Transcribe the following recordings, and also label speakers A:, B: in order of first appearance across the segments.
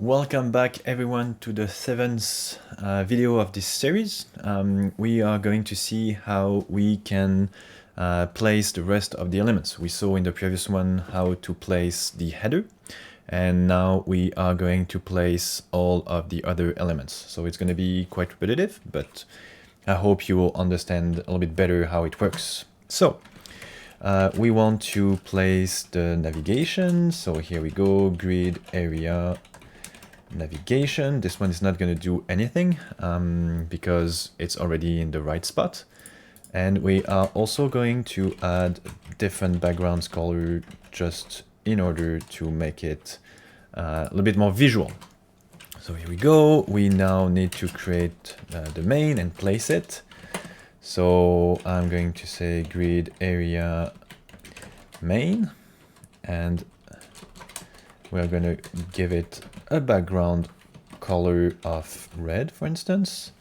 A: Welcome back everyone to the seventh video of this series. We are going to see how we can place the rest of the elements. We saw in the previous one how to place the header, and now we are going to place all of the other elements. So it's going to be quite repetitive, but I hope you will understand a little bit better how it works. So we want to place the navigation. So here we go, grid area navigation. This one is not going to do anything because it's already in the right spot. And we are also going to add different backgrounds color just in order to make it a little bit more visual. So here we go. We now need to create the main and place it. So I'm going to say grid area main, and we're going to give it a background color of red, for instance.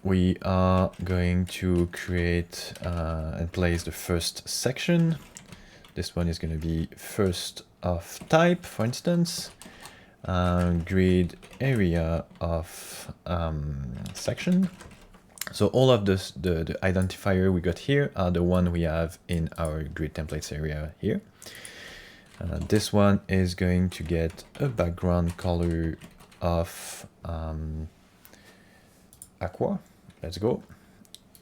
A: We are going to create and place the first section. This one is going to be first of type, for instance. Grid area of section. So all of this, the identifier we got here are the one we have in our grid templates area here. This one is going to get a background color of aqua. Let's go.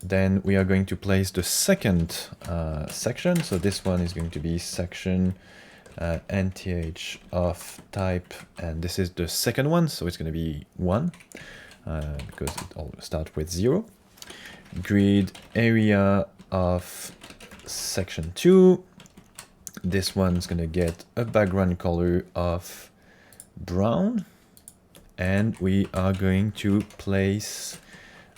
A: Then we are going to place the second section. So this one is going to be section nth of type, and this is the second one, so it's going to be 1 because it all starts with 0. Grid area of section 2. This one's going to get a background color of brown, and we are going to place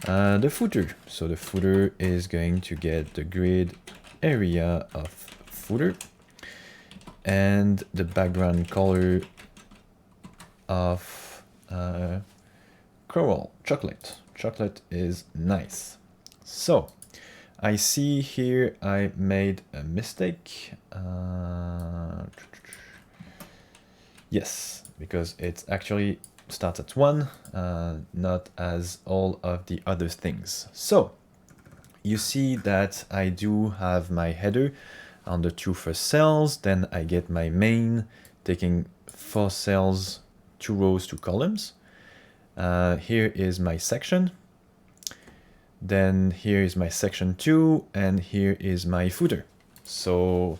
A: the footer. So the footer is going to get the grid area of footer and the background color of coral, chocolate. Chocolate is nice. So I see here I made a mistake. Yes, because it actually starts at 1, not as all of the other things. So you see that I do have my header on the 2 first cells, then I get my main taking 4 cells, 2 rows, 2 columns. Here is my section. Then here is my section 2, and here is my footer. So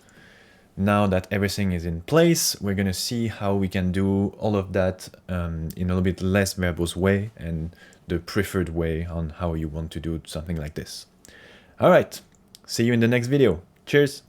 A: now that everything is in place, we're going to see how we can do all of that in a little bit less verbose way and the preferred way on how you want to do something like this. All right, see you in the next video. Cheers.